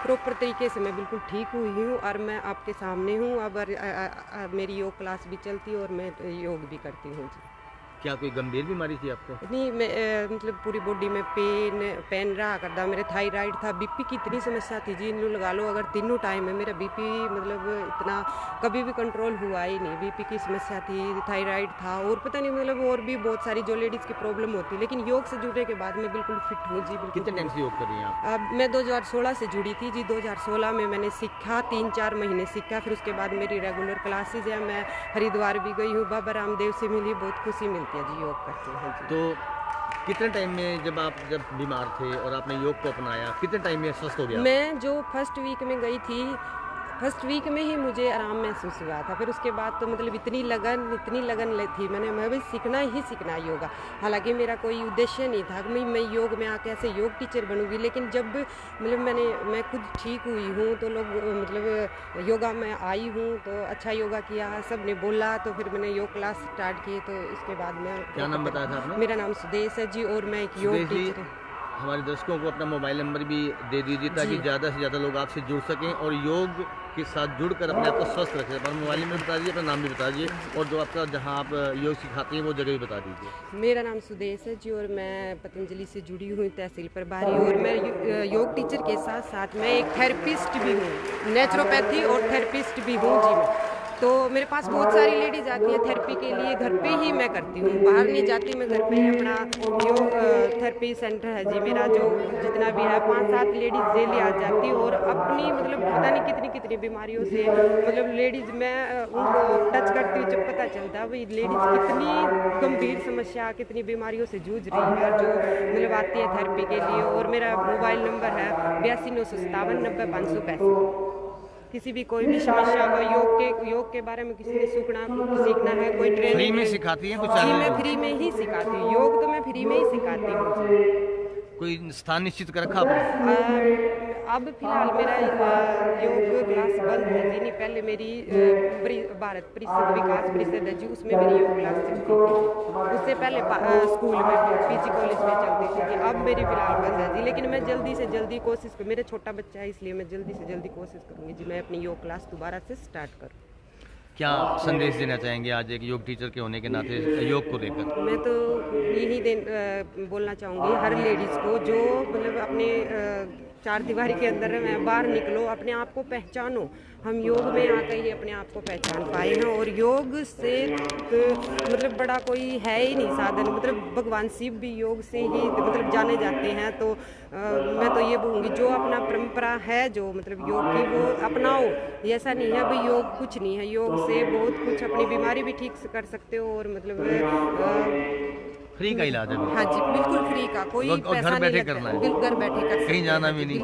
प्रॉपर तरीके से मैं बिल्कुल ठीक हुई हूँ और मैं आपके सामने हूँ। अब मेरी योग क्लास भी चलती है और मैं योग भी करती हूँ जी। क्या कोई गंभीर बीमारी थी आपको? नहीं, मैं मतलब पूरी बॉडी में पेन रहा करता, मेरे थायराइड था, बीपी की इतनी समस्या थी जी, इन्हों लगा लो अगर तीनों टाइम में मेरा बीपी मतलब इतना कभी भी कंट्रोल हुआ ही नहीं। बीपी की समस्या थी, थायराइड था और पता नहीं मतलब और भी बहुत सारी जो लेडीज़ की प्रॉब्लम होती है, लेकिन योग से जुड़ने के बाद मैं बिल्कुल फिट हूँ जी। कितने टाइम से योग कर रही हैं आप? अब मैं 2016 से जुड़ी थी जी। 2016 में मैंने सीखा, 3-4 महीने सीखा, फिर उसके बाद मेरी रेगुलर क्लासेज है। मैं हरिद्वार भी गई हूँ, बाबा रामदेव से मिली, बहुत खुशी मिलती है जी योग करते हैं जी। तो कितने टाइम में जब बीमार थे और आपने योग को अपनाया, कितने टाइम में स्वस्थ हो गया? मैं जो फर्स्ट वीक में गई थी, फर्स्ट वीक में ही मुझे आराम महसूस हुआ था। फिर उसके बाद तो मतलब इतनी लगन थी, मैं भी सीखना ही सीखना योगा। हालांकि मेरा कोई उद्देश्य नहीं था कि मैं योग में आके ऐसे योग टीचर बनूंगी, लेकिन जब मतलब मैं खुद ठीक हुई हूँ तो लोग मतलब योगा में आई हूँ तो अच्छा योगा किया, सब ने बोला, तो फिर मैंने योग क्लास स्टार्ट की। तो इसके बाद मैं, क्या नाम बताया था आपने? मेरा नाम सुदेश है जी और मैं एक योग टीचर हूँ। हमारे दर्शकों को अपना मोबाइल नंबर भी दे दीजिए ताकि ज़्यादा से ज़्यादा लोग आपसे जुड़ सकें और योग के साथ जुड़कर अपने आप को स्वस्थ रखें। अपना मोबाइल नंबर बता दीजिए, अपना नाम भी बता दीजिए और जो आपका जहां आप योग सिखाती हैं वो जगह भी बता दीजिए। मेरा नाम सुदेश है जी और मैं पतंजलि से जुड़ी हुई तहसील प्रभारी, और मैं योग टीचर के साथ साथ मैं एक थेरेपिस्ट भी हूँ, नेचुरोपैथी और थेरेपिस्ट भी हूँ जी मैं। तो मेरे पास बहुत सारी लेडीज आती है थेरेपी के लिए, घर पे ही मैं करती हूँ, बाहर नहीं जाती, मैं घर पे ही अपना योग थेरेपी सेंटर है जी मेरा, जो जितना भी है 5-7 लेडीज डेली आ जाती और अपनी मतलब पता नहीं कितनी बीमारियों से मतलब लेडीज मैं उनको टच करती हूँ, जब पता चलता है भाई लेडीज कितनी गंभीर समस्या, कितनी बीमारियों से जूझ रही है, जो मतलब आती है थेरेपी के लिए। और मेरा मोबाइल नंबर है 8297 90 565। किसी भी कोई भी समस्या हो, योग के बारे में किसी ने सीखना है, कोई ट्रेनिंग फ्री में सिखाती हैं कुछ? जी मैं फ्री में ही सिखाती हूँ, योग तो मैं फ्री में ही सिखाती हूँ। कोई स्थान निश्चित कर रखा आपने? अब फिलहाल मेरा योग क्लास बंद है जी, नहीं पहले मेरी भारत परिषद विकास परिषद है जी, उसमें मेरी योग क्लास चलती थी। उससे पहले स्कूल में पीजी कॉलेज में चलती थी जी, अब मेरी फिलहाल बंद है जी। लेकिन मैं जल्दी से जल्दी कोशिश करूँ, मेरा छोटा बच्चा है इसलिए मैं जल्दी से जल्दी कोशिश करूँगी जी मैं अपनी योग क्लास दोबारा से स्टार्ट करूँ। क्या संदेश देना चाहेंगे आज एक योग टीचर के होने के नाते योग को लेकर? मैं तो यही बोलना चाहूँगी हर लेडीज़ को जो मतलब अपने 4 दीवारी के अंदर में बाहर निकलो, अपने आप को पहचानो। हम योग में आकर ही अपने आप को पहचान पाए हैं और योग से मतलब बड़ा कोई है ही नहीं साधन, मतलब भगवान शिव भी योग से ही मतलब जाने जाते हैं। तो मैं तो ये बोलूँगी जो अपना परंपरा है जो मतलब योग की वो अपनाओ। ऐसा नहीं है भाई योग कुछ नहीं है, योग से बहुत कुछ, अपनी बीमारी भी ठीक से कर सकते हो और मतलब फ्री का इलाज है। हाँ जी बिल्कुल फ्री का, कोई पैसा घर बैठे नहीं करना है, घर बैठे कर सकते, कहीं जाना भी नहीं,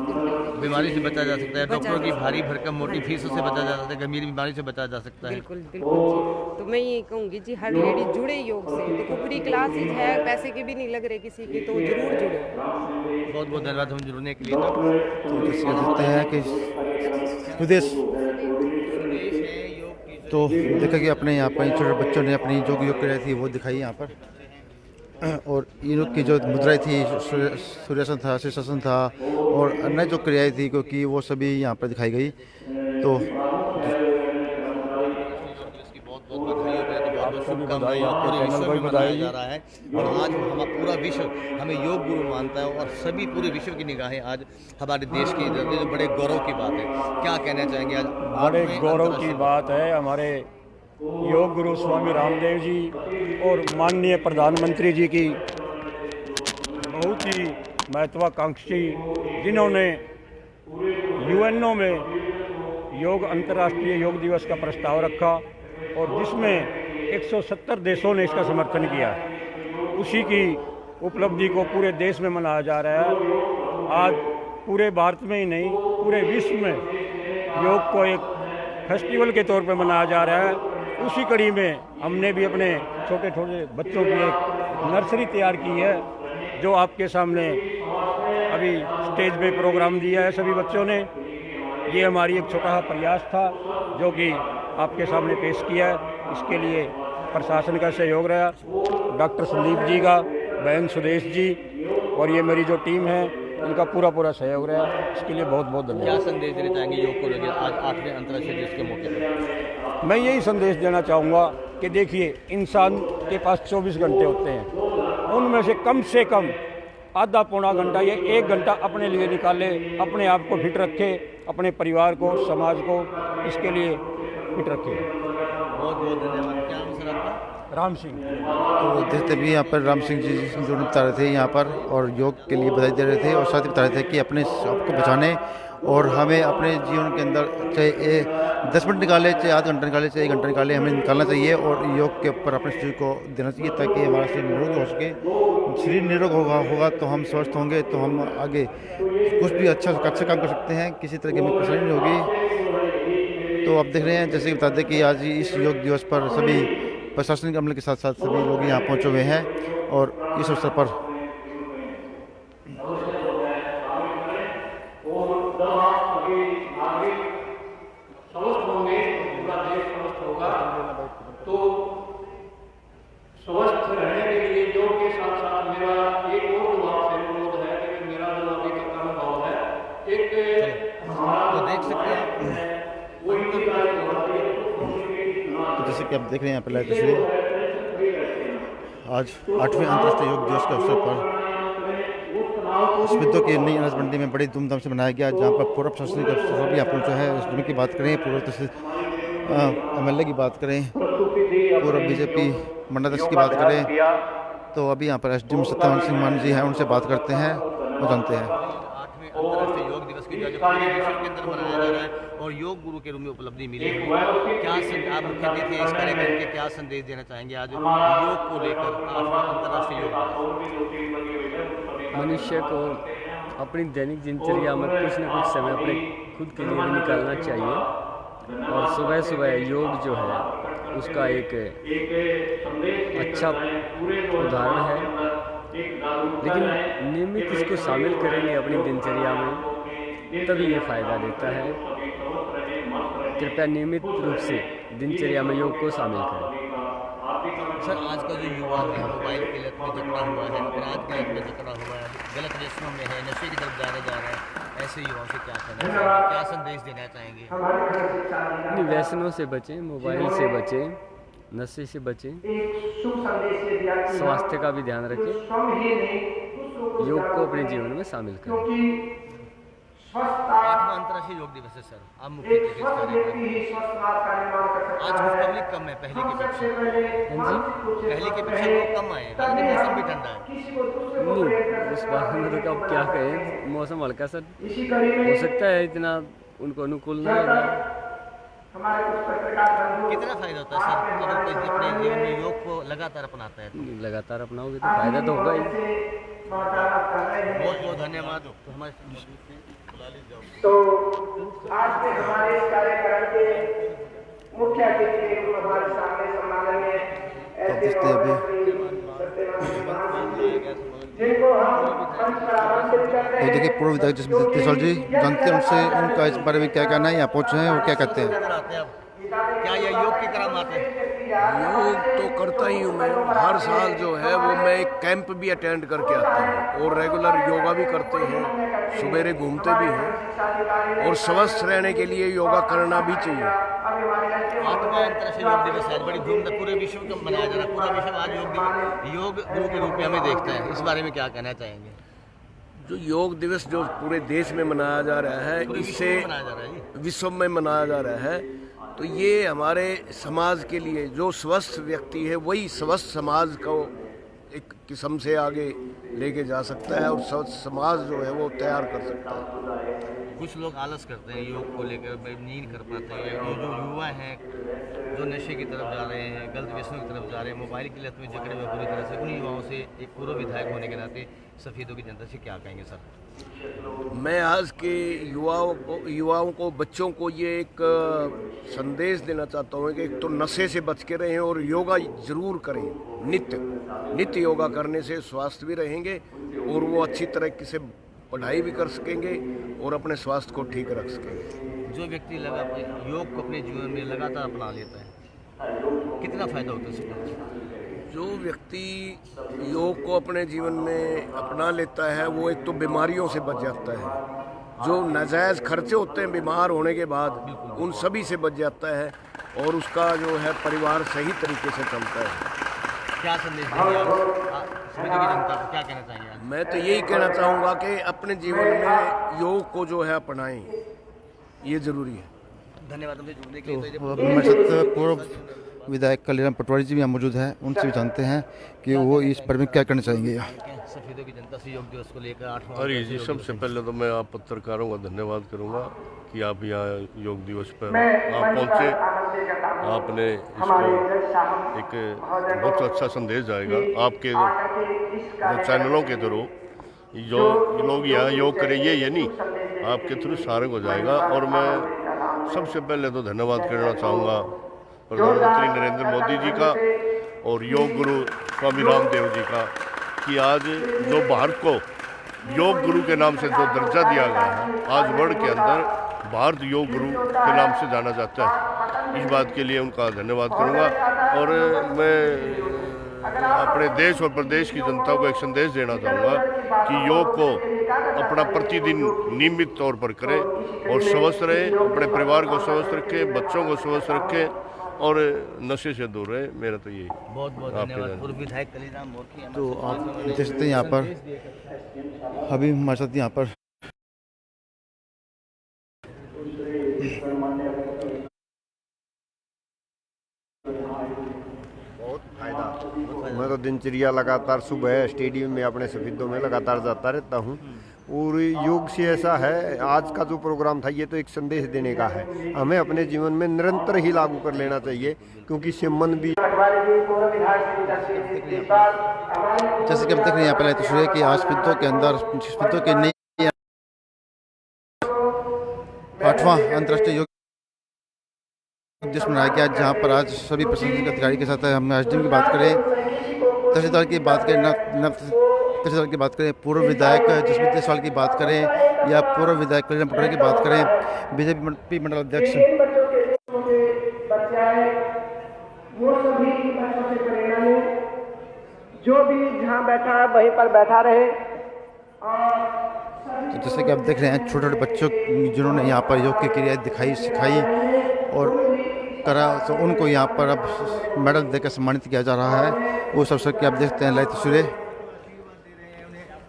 बीमारी से बचा जा सकता है, डॉक्टरों की भारी भरकम मोटी फीसों से बचा जा सकता है, गंभीर बीमारी से बचा जा सकता है। बिल्कुल बिल्कुल जी। तो मैं ये कहूँगी जी हर लेडी जुड़े योग से, देखो फ्री क्लासेज है, पैसे के भी नहीं लग रहे किसी के, तो जरूर जुड़े। बहुत बहुत धन्यवाद हम जुड़ने के लिए। तो जैसे कह सकते हैं कि सुदेश तो देखा कि अपने यहाँ पर छोटे बच्चों ने अपनी जो योग क्रिया थी वो दिखाई यहाँ पर, और इन लोग की जो मुद्राएं थी, सूर्यासन था, शीर्षासन था और अन्य जो क्रियाएं थी क्योंकि वो सभी यहाँ पर दिखाई गई। तो बताया जा रहा है और आज हमारा पूरा विश्व हमें योग गुरु मानता है और सभी पूरे विश्व की निगाहें आज हमारे देश की, जो बड़े गौरव की बात है। क्या कहना चाहेंगे आज? बड़े गौरव की बात है, हमारे योग गुरु स्वामी रामदेव जी और माननीय प्रधानमंत्री जी की बहुत ही महत्वाकांक्षी, जिन्होंने यूएनओ में योग अंतर्राष्ट्रीय योग दिवस का प्रस्ताव रखा और जिसमें 170 देशों ने इसका समर्थन किया, उसी की उपलब्धि को पूरे देश में मनाया जा रहा है। आज पूरे भारत में ही नहीं पूरे विश्व में योग को एक फेस्टिवल के तौर पर मनाया जा रहा है। उसी कड़ी में हमने भी अपने छोटे छोटे बच्चों की एक नर्सरी तैयार की है, जो आपके सामने अभी स्टेज पे प्रोग्राम दिया है सभी बच्चों ने। ये हमारी एक छोटा सा प्रयास था जो कि आपके सामने पेश किया है। इसके लिए प्रशासन का सहयोग रहा, डॉक्टर संदीप जी का, बहन सुदेश जी और ये मेरी जो टीम है इनका पूरा सहयोग रहा। इसके लिए बहुत बहुत धन्यवाद। क्या संदेश देना चाहेंगे योग को लेकर आज 8वें अंतर्राष्ट्रीय दिवस के मौके पर? मैं यही संदेश देना चाहूँगा कि देखिए इंसान के पास 24 घंटे होते हैं, उनमें से कम आधा पौना घंटा या 1 घंटा अपने लिए निकाले, अपने आप को फिट रखे, अपने परिवार को, समाज को इसके लिए फिट रखे। बहुत बहुत धन्यवाद। क्या नाम सर आपका? राम सिंह। तो देखते भी यहाँ पर राम सिंह जी जो बता रहे थे यहाँ पर और योग के लिए बधाई दे रहे थे और साथ ही बता रहे थे कि अपने आप को बचाने और हमें अपने जीवन के अंदर चाहे 10 मिनट निकाले, चाहे आधा घंटा निकाले, चाहे 1 घंटा निकाले, हमें निकालना चाहिए और योग के ऊपर अपने शरीर को देना चाहिए ताकि हमारा शरीर निरोग हो सके। शरीर निरोग होगा तो हम स्वस्थ होंगे, तो हम आगे कुछ भी अच्छा काम कर सकते हैं, किसी तरह की हमें परेशानी नहीं होगी। तो आप देख रहे हैं जैसे कि बता दें कि आज इस योग दिवस पर सभी प्रशासनिक अमले के साथ साथ सभी लोग यहाँ पहुँचे हुए हैं और इस अवसर पर तो स्वस्थ रहने के लिए योग के साथ साथ मेरा एक और जो आपसे अनुरोध है कि मेरा जो अभी तक का अनुभव है, एक तो देख सकते हैं तो जैसे कि आप देख रहे हैं यहाँ पर लाइव तस्वीर आज 8वें अंतर्राष्ट्रीय योग दिवस के अवसर पर स्मितों की नई अनाज मंडी में बड़ी धूमधाम से मनाया गया, जहाँ पर पूर्व प्रशासनिक अफसर भी यहाँ पहुँचा है। उसमें की बात करें, पूर्व MLA की बात करें, पूर्व BJP मंडलाध्यक्ष की बात करें, तो अभी यहाँ पर SDM सत्यवान सिंह मान जी हैं, उनसे बात करते हैं और जानते हैं। 8वें अंतर्राष्ट्रीय योग दिवस की जो पूरे विश्व के अंदर मनाया जा रहा है और योग गुरु के रूप में उपलब्धि मिली है, क्या आप मुख्य अतिथि हैं इस कार्यक्रम के, क्या संदेश देना चाहेंगे आज योग को लेकर 8वां अंतर्राष्ट्रीय योग दिवस? मनुष्य को अपनी दैनिक दिनचर्या में कुछ न कुछ समय अपने खुद के लिए भी निकालना चाहिए और सुबह सुबह योग जो है उसका एक अच्छा उदाहरण है, लेकिन नियमित इसको शामिल करेंगे अपनी दिनचर्या में तभी ये फ़ायदा देता है। कृपया नियमित रूप से दिनचर्या में योग को शामिल करें। सर आज का जो युवा है मोबाइल के लत में जकड़ा हुआ है, अपराध के लत में जकड़ा हुआ है, गलत व्यसनों में है, नशे की तरफ जाने जा रहा है, ऐसे युवाओं से क्या करना चाहिए, क्या संदेश देना चाहेंगे? व्यसनों से बचें, मोबाइल से बचें, नशे से बचें, स्वास्थ्य का भी ध्यान रखें, योग को अपने जीवन में शामिल करें। 8वां अंतर्राष्ट्रीय योग दिवस है सर, आप मुख्य अतिथि इस कार्यक्रम आज कुछ पब्लिक कम है पहले की अपेक्षा, पहले की अपेक्षा लोग कम आए हैं, मौसम भी ठंडा है। नहीं, इस बात में तो अब क्या कहें, मौसम हल्का सा हो सकता है, इतना उनको अनुकूल नहीं है। कितना फायदा होता है सर अगर कोई अपने जीवन में योग को लगातार अपनाता है? लगातार अपनाओगे तो फायदा तो होगा ही। बहुत बहुत धन्यवाद। तो हमारे तो आज के हमारे इस कार्यक्रम के मुख्य अतिथि के रूप में हमारे सामने सम्माननीय जिनको हम मंच पर आमंत्रित करते हैं। तो देखिए पूर्व विधायक जसमीत तेजाब जी जानते हैं उनसे, उनका इस बारे में क्या कहना है, यहाँ पहुँचे हैं और क्या कहते हैं। क्या ये योग के क्रम आते हैं? योग तो करता ही हूँ मैं, हर साल जो है वो मैं एक कैंप भी अटेंड करके आता हूँ और रेगुलर योगा भी करते हैं, सवेरे घूमते भी हैं और स्वस्थ रहने के लिए योगा करना भी चाहिए। 8वां अंतर्राष्ट्रीय योग दिवस आज बड़ी धूमधाम पूरे विश्व में मनाया जा रहा है, पूरा विश्व आज योग गुरु के रूप में हमें देखता है, इस बारे में क्या कहना चाहेंगे? जो योग दिवस जो पूरे देश में मनाया जा रहा है, इससे विश्व में मनाया जा रहा है, तो ये हमारे समाज के लिए जो स्वस्थ व्यक्ति है वही स्वस्थ समाज को एक किस्म से आगे लेके जा सकता है और स्वस्थ समाज जो है वो तैयार कर सकता है। कुछ लोग आलस करते हैं योग को लेकर, नहीं कर पाते हैं, जो युवा हैं जो नशे की तरफ जा रहे हैं, गलत व्यसनों की तरफ जा रहे हैं, मोबाइल की लत में जकड़े हुए पूरी तरह से, उन युवाओं से एक पूर्व विधायक होने के नाते सफेदों की जनता से क्या कहेंगे सर? मैं आज के युवाओं को बच्चों को ये एक संदेश देना चाहता हूँ कि एक तो नशे से बच के रहें और योगा जरूर करें। नित्य योगा करने से स्वास्थ्य भी रहेंगे और वो अच्छी तरीके से पढ़ाई भी कर सकेंगे और अपने स्वास्थ्य को ठीक रख सकेंगे। जो व्यक्ति योग को अपने जीवन में लगातार अपना लेता है कितना फायदा होता है इसका? जो व्यक्ति योग को अपने जीवन में अपना लेता है वो एक तो बीमारियों से बच जाता है, जो नाजायज़ खर्चे होते हैं बीमार होने के बाद उन सभी से बच जाता है और उसका जो है परिवार सही तरीके से चलता है। क्या संदेश देंगे आप समिति की जनता को, क्या कहना चाहिए आप? मैं तो यही कहना चाहूँगा कि अपने जीवन में योग को जो है अपनाएं, ये ज़रूरी है। धन्यवाद हमसे जुड़ने के लिए। तो हमारे साथ पूर्व विधायक कल्याण पटवारी जी भी यहाँ मौजूद हैं, उनसे भी जानते हैं कि वो इस पर में क्या करना चाहेंगे। सफेदों की जनता से योग दिवस को लेकर 8वां अरे जी, सबसे पहले तो मैं आप पत्रकारों का धन्यवाद करूंगा कि आप यहाँ योग दिवस पर आप पहुँचे। आपने इसको एक बहुत अच्छा संदेश जाएगा आपके जो चैनलों के थ्रू, जो लोग यहाँ योग करें ये नहीं, आपके थ्रू सारे को जाएगा। और मैं सबसे पहले तो धन्यवाद करना चाहूँगा प्रधानमंत्री नरेंद्र मोदी जी का और योग गुरु स्वामी रामदेव जी का कि आज जो भारत को योग गुरु के नाम से जो दर्जा दिया गया है, आज वर्ल्ड के अंदर भारत योग गुरु के नाम से जाना जाता है। इस बात के लिए उनका धन्यवाद करूंगा। और मैं अपने देश और प्रदेश की जनता को एक संदेश देना चाहूँगा कि योग को अपना प्रतिदिन नियमित तौर पर करें और स्वस्थ रहें, अपने परिवार को स्वस्थ रखें, बच्चों को स्वस्थ रखें और नशे से दूर रहे। मेरा तो यही। बहुत बहुत धन्यवाद पूर्व विधायक कलीराम मोर्की। तो आप देख सकते हैं यहाँ पर अभी हमारे साथ यहाँ पर बहुत फायदा। मैं तो दिनचर्या लगातार सुबह स्टेडियम में अपने सफेदों में लगातार जाता रहता हूँ और योग से ऐसा है, आज का जो प्रोग्राम था ये तो एक संदेश देने का है, हमें अपने जीवन में निरंतर ही लागू कर लेना चाहिए क्योंकि संबंध भी। जैसे कि हम देख रहे हैं यहाँ पर तस्वीरें कि आज स्पीडो के अंदर स्पीडो के नई 8वां अंतर्राष्ट्रीय योग दिवस मनाया गया, जहाँ पर आज सभी प्रशासनिक अधिकारी के साथ हम एसडीएम की बात करें, तहसीलदार की बात करें, तहसीलदार की बात करें, पूर्व विधायक जसमीत जायसवाल की बात करें या पूर्व विधायक कल्याण पटवारी की बात करें, बीजेपी मंडल अध्यक्ष वो सभी बच्चों से प्रेरणा लें, जो भी जहाँ बैठा है वहीं पर बैठा रहे। तो जैसे कि आप देख रहे हैं छोटे छोटे बच्चों जिन्होंने यहाँ पर योग की क्रिया दिखाई, सिखाई और करा, तो उनको यहाँ पर अब मेडल देकर सम्मानित किया जा रहा है। उस अवसर की आप देखते हैं लाइव तस्वीरें।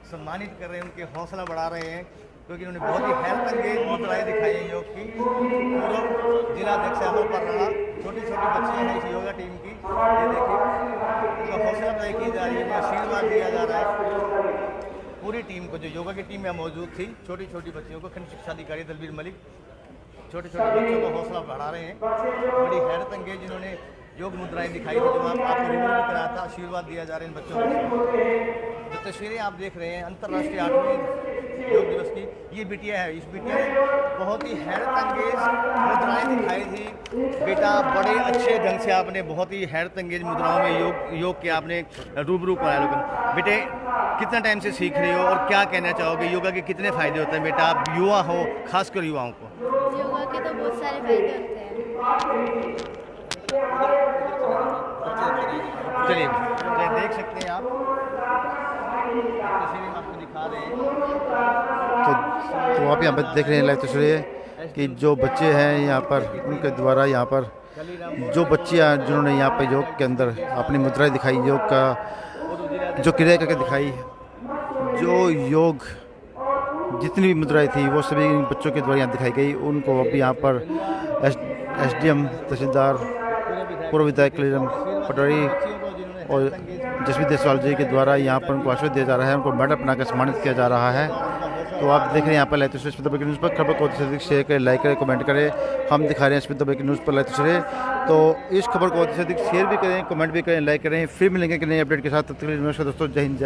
सम्मानित कर रहे हैं, उनके हौसला बढ़ा रहे हैं क्योंकि उन्होंने बहुत ही हेल्थ अंगेज मुद्राएं दिखाई हैं योग की। पूर्व जिलाध्यक्ष अमल पर रहा, छोटी छोटी बच्चियाँ हैं इस योगा टीम की, ये देखिए उनका हौसला अफजाई की जा रही है, आशीर्वाद दिया जा रहा है पूरी टीम को। जो योगा की टीम में मौजूद थी, छोटी छोटी बच्चियों को खंड शिक्षा अधिकारी दलबीर मलिक छोटे छोटे बच्चों को हौसला बढ़ा रहे हैं। बड़ी हैरत अंगेज इन्होंने योग मुद्राएं दिखाई थी, जो आपको रिव्यू भी कराया था, आशीर्वाद दिया जा रहा है इन बच्चों को। जो तस्वीरें आप देख रहे हैं अंतर्राष्ट्रीय 8वें योग दिवस की, ये बिटिया है, इस बिटिया ने बहुत ही हैरत अंगेज मुद्राएं दिखाई थी। बेटा बड़े अच्छे ढंग से आपने बहुत ही हैरत अंगेज मुद्राओं में योग के आपने रूबरू कराया लोगों। बेटे कितना टाइम से सीख रही हो और क्या कहना चाहोगे, योगा के कितने फायदे होते हैं? बेटा आप युवा हो, खासकर युवाओं को। योगा के तो बहुत सारे फायदे होते हैं। चलिए तो देख सकते हैं आप, तस्वीरें आपको दिखा रहे हैं। तो आप यहाँ पर देख रहे हैं लाइव तस्वीरें कि जो बच्चे हैं यहाँ पर, उनके द्वारा यहाँ पर जो बच्चियाँ जिन्होंने यहाँ पर योग के अंदर अपनी मुद्राएं दिखाई, योग का जो क्रिया करके दिखाई, जो योग जितनी भी मुद्राएं थी वो सभी बच्चों के द्वारा यहाँ दिखाई गई। उनको अभी यहाँ पर एसडीएम, तहसीलदार, पूर्व विधायक कल्याण पटवारी और जसमीत जायसवाल जी के द्वारा यहाँ पर उनको आशीर्वाद दिया जा रहा है, उनको मेडल बनाकर सम्मानित किया जा रहा है। तो आप देख रहे हैं यहाँ पर लाइव तस्वीरें स्पीडो ब्रेकिंग न्यूज़ पर। खबर को अधिक शेयर करें, लाइक करें, कमेंट करें। हम दिखा रहे हैं स्पीडो ब्रेकिंग न्यूज़ पर लाइव तस्वीरें, तो इस खबर को अधिक से अधिक शेयर भी करें, कमेंट भी करें, लाइक करें। फिर मिलेंगे कि नए अपडेट के साथ। तब तक के लिए नमस्कार दोस्तों, जय हिंद, जय